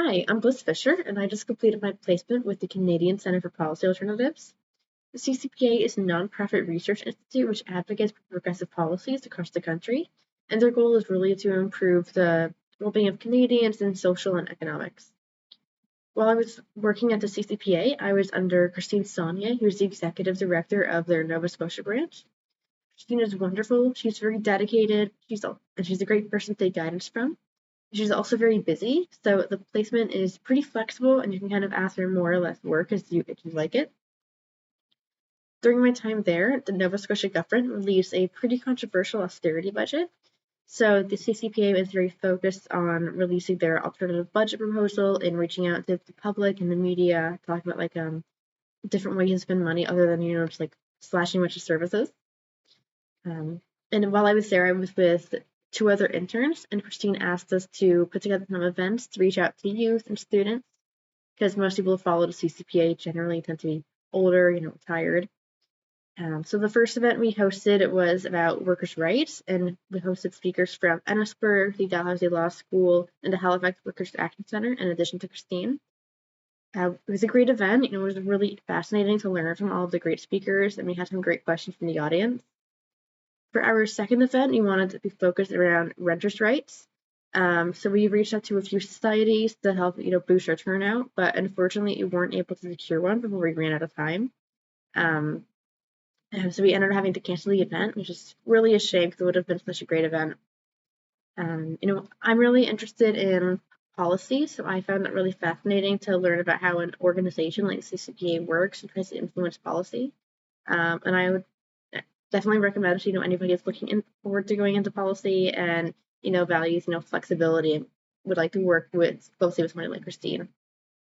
Hi, I'm Bliss Fisher, and I just completed my placement with the Canadian Centre for Policy Alternatives. The CCPA is a nonprofit research institute which advocates for progressive policies across the country, and their goal is really to improve the well-being of Canadians in social and economics. While I was working at the CCPA, I was under Christine Saunier, who's the executive director of their Nova Scotia branch. Christine is wonderful. She's very dedicated. She's a great person to take guidance from. She's also very busy, so the placement is pretty flexible, and you can kind of ask her more or less work if you like it. During my time there, the Nova Scotia government released a pretty controversial austerity budget. So the CCPA was very focused on releasing their alternative budget proposal and reaching out to the public and the media, talking about different ways to spend money other than just like slashing a bunch of services. And while I was there, I was with two other interns, and Christine asked us to put together some events to reach out to youth and students, because most people who follow the CCPA generally tend to be older, retired. So the first event we hosted was about workers' rights, and we hosted speakers from Ennisburg, the Dalhousie Law School, and the Halifax Workers' Action Center, in addition to Christine. It was a great event. It was really fascinating to learn from all of the great speakers, and we had some great questions from the audience. For our second event, we wanted to be focused around renters' rights. So we reached out to a few societies to help, boost our turnout, but unfortunately, we weren't able to secure one before we ran out of time. So we ended up having to cancel the event, which is really a shame because it would have been such a great event. I'm really interested in policy, so I found it really fascinating to learn about how an organization like CCPA works and tries to influence policy. And I would definitely recommend anybody is looking forward to going into policy and values flexibility and would like to work closely with somebody like Christine.